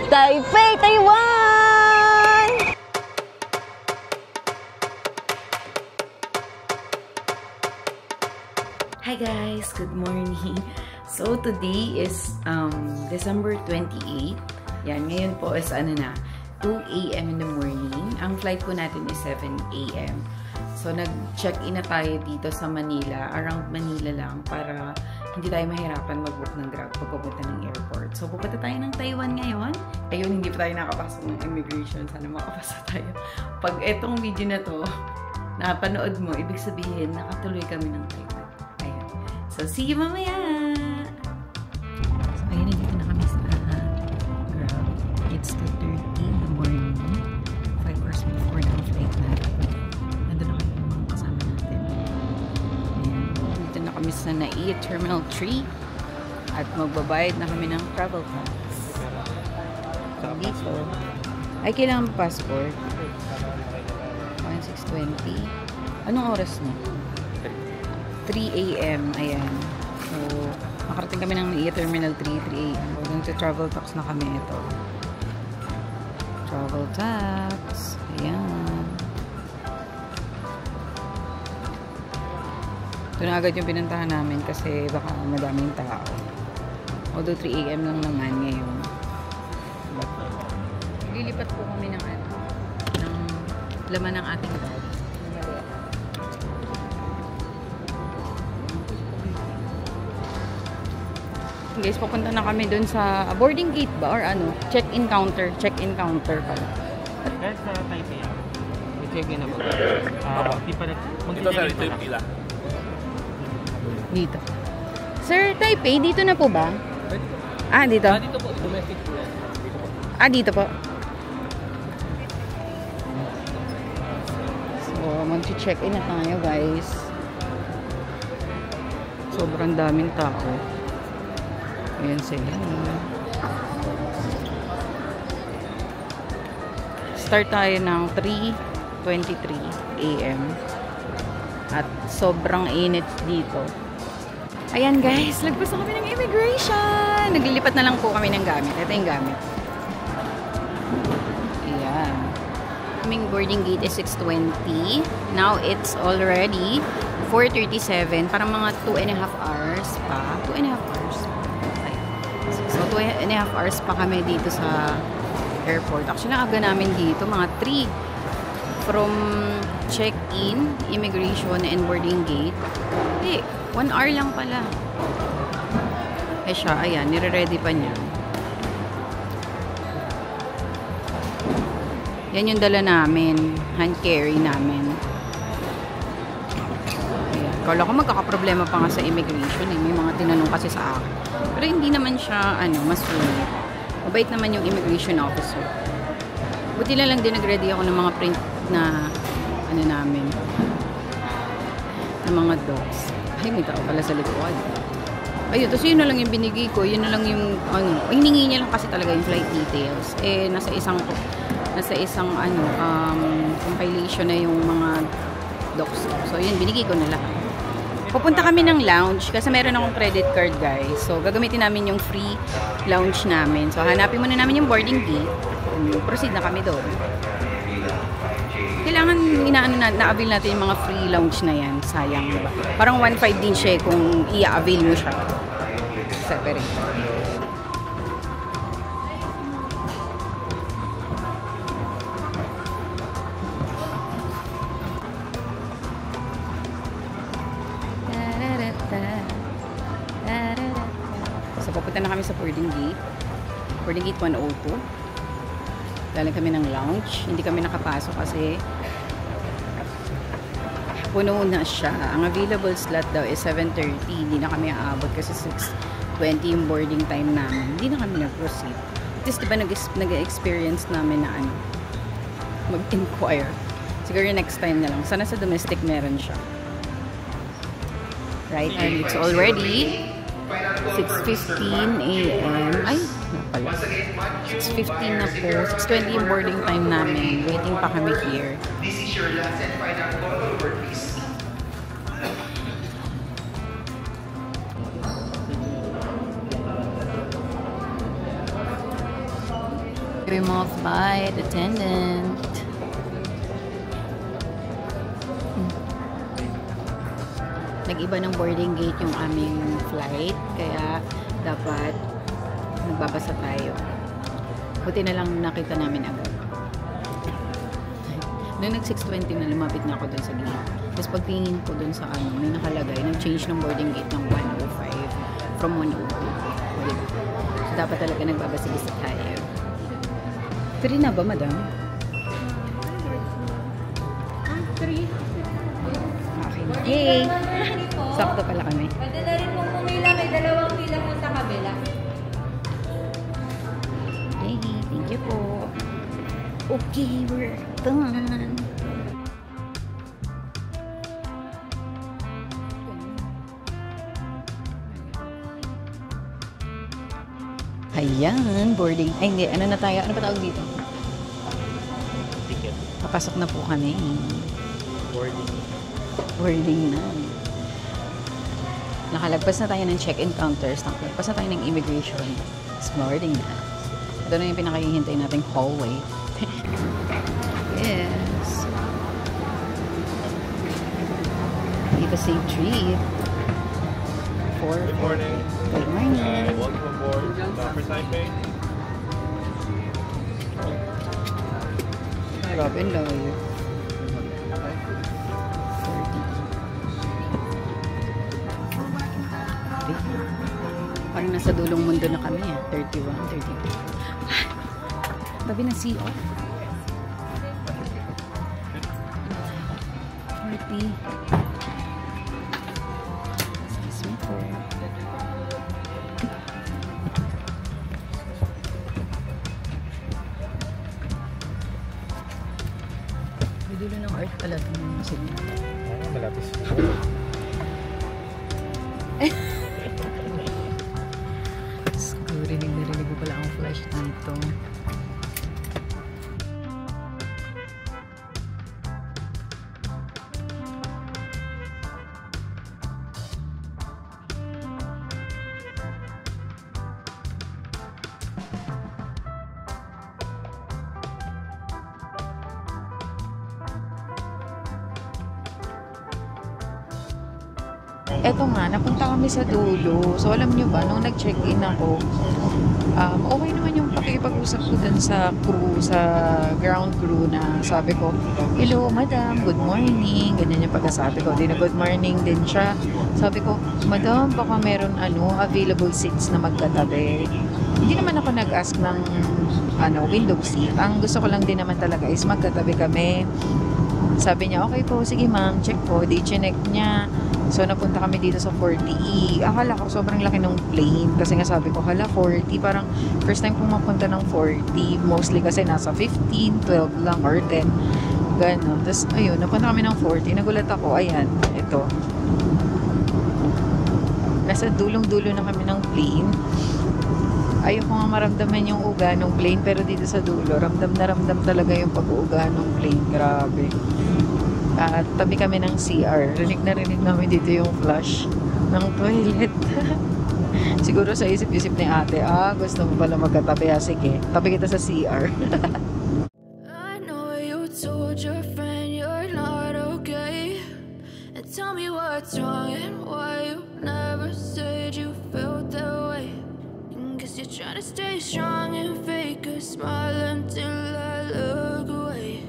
Taipei, Taiwan! Hi guys! Good morning! So today is December 28. Yan, ngayon po is 2 a.m. in the morning. Ang flight po natin is 7 a.m. So nag-check-in na tayo dito sa Manila, around Manila lang, para hindi tayo mahirapan mag-book ng Grab pag pupunta ng airport. So pupunta tayo ng Taiwan ngayon. Ayun, hindi pa tayo nakapasok ng immigration. Sana makapasa tayo. Pag etong video na to, napanood mo, ibig sabihin, nakatuloy kami ng Taiwan. Ayan. So see you mamaya! So ayun, dito na kami sa Grab. It's 2:30 in the morning. 5 hours before ng flight natin. Nandun na kami yung mga kasama natin. Ayan. Dito na kami sa NAIA Terminal 3. At magbabayad na kami ng travel tax. Dito. Ay, kailangan passport. 1620. Anong oras na? 3 a.m. Ayan. So, makarating kami ng NAIA Terminal 3, 3 a.m. Going to travel tax na kami ito. Travel tax. Ayan. Ito na agad yung pinuntahan namin kasi baka madaming tao. Although 3 a.m. lang naman ngayon. Lilipat po kami ng laman ng ating bag. Guys, papunta na kami dun sa boarding gate ba? Or ano? Check-in counter. Check-in counter pala. Guys, sa Taipei. May check-in na ba? Dito sa Taipei. Dito. Sir, Taipei, dito na po ba? Ah, dito? Dito po. Domestic po yan. Ah, dito po. So, mag-check-in na tayo, guys. Sobrang daming tao. Ayan sila. Start tayo ng 3:23 a.m. At sobrang init dito. Ayan guys, lagpas na kami ng immigration. Naglilipat na lang po kami ng gamit. Ito yung gamit. Ayan. Aming boarding gate is 6:20. Now it's already 4:37. Parang mga 2.5 hours pa. 2.5 hours. So 2.5 hours pa kami dito sa airport. Actually, aga namin dito. Mga 3. From check-in, immigration, and boarding gate. Eh, 1 hour lang pala. Eh siya, ayan, nire-ready pa niya. Yan yung dala namin. Hand carry namin. Ayan. Kala ko magkakaproblema pa nga sa immigration. Eh. May mga tinanong kasi sa akin. Pero hindi naman siya, mas fully. Mabait naman yung immigration officer. Buti lang din nag-ready ako ng mga print na, namin. Ng mga docs. Ay, may tao pala sa likod. Ayun, tapos yun na lang yung binigay ko. Yun na lang yung, hiningi niya lang kasi talaga yung flight details. Eh, nasa isang compilation na yung mga docs. So, yun, binigay ko na lahat. Pupunta kami ng lounge kasi meron akong credit card, guys. So, gagamitin namin yung free lounge namin. So, hanapin muna namin yung boarding gate. Proceed na kami doon. Kailangan na-avail natin yung mga free lounge na yan. Sayang, diba? Parang 1.5 din siya kung i-avail mo siya. Separate. So, papunta na kami sa boarding gate. Boarding gate 102. Galing kami ng lounge. Hindi kami nakapasok kasi puno na siya. Ang available slot daw is 7:30. Hindi na kami aabot kasi 6:20 yung boarding time namin. Hindi na kami nag-proceed. At least diba nag-experience namin na mag-inquire. Siguro next time na lang. Sana sa domestic meron siya. Right? And it's already 6:15 a.m. Ay, pala. 6:15 na po. 6:20 yung boarding time namin. Waiting pa kami here. This is your last and final call over, please. Your mga flight attendant. Nag-iba ng boarding gate yung aming flight, kaya dapat nagbabasa tayo. Buti na lang nakita namin agad. Noong nag 6:20 na, lumapit na ako dun sa gate. Tapos pagtingin ko dun sa ano, may nakalagay, nag-change ng boarding gate ng 105 from 102. So dapat talaga nagbabasa-basa tayo. Free na ba, madam? 3. Okay. Yay! Sakto pala kami. Pwede na rin pong pumila. May dalawang pila po sa kabila. Yay! Thank you po. Okay, we're done. Ayan, boarding. Ay, hindi. Ano na tayo? Ano pa tawag dito? Ticket. Papasok na po kami. Boarding. Boarding na. Nakalagpas na tayo ng check-in counters. Nakalagpas na tayo ng immigration. It's boarding na. Ito na yung pinakahihintay nating hallway. Yes. Have a safe trip. Good morning. Good morning. Welcome aboard for Taipei. Grabe, ang layo. 30. Parang nasa dulong mundo na kami. 31, 32. Tabi ng CO. 40. Excuse me po. Dulo ng art talaga ng sila. Malapis. Siguro rinig na rinig ko pala ang flash nito. Eto nga, napunta kami sa dulo. So, alam nyo ba, nung nag-check-in ako, okay naman yung pakikipag-usap ko dun sa crew, sa ground crew na sabi ko, hello, madam, good morning. Ganyan yung pagkasabi ko. Di na good morning din siya. Sabi ko, madam, baka meron available seats na magkatabi. Hindi naman ako nag-ask ng window seat. Ang gusto ko lang din naman talaga is magkatabi kami. Sabi niya, okay po, sige ma'am, check po. Di chinek niya. So, napunta kami dito sa 40E. Akala ko sobrang laki ng plane. Kasi nga sabi ko, hala, 40. Parang first time kong mapunta ng 40. Mostly kasi nasa 15, 12 lang, or 10. Ganon. Tapos, ayun, napunta kami ng 40. Nagulat ako, ayan, ito. Nasa dulong-dulo na kami ng plane. Ayoko nga maramdaman yung uga ng plane. Pero dito sa dulo, ramdam na ramdam talaga yung pag-uuga ng plane. Grabe. At tabi kami ng CR. Rinig na rinig namin dito yung flush ng toilet. Siguro sa isip-isip ni ate, gusto mo pala magkatabi. Sige, tabi kita sa CR. I know you told your friend you're not okay, and tell me what's wrong and why you never said you felt that way. Guess you're trying to stay strong and fake a smile until I look away.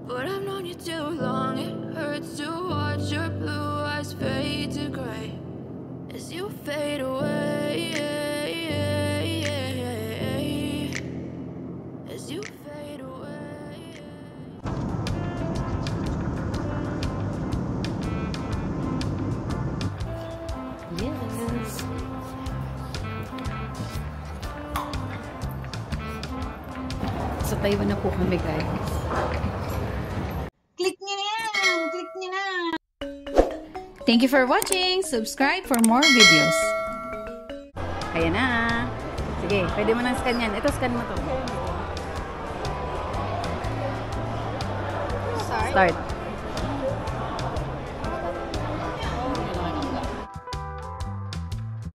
But I've known you too long, it hurts to watch your blue eyes fade to gray as you fade away, as you fade away. Yes. Sa Taiwan na po kami, guys. Click nyo na yan! Click nyo na! Thank you for watching! Subscribe for more videos. Ayan na. Sige, pwede mo nang scan yan. Ito, scan mo to. Start.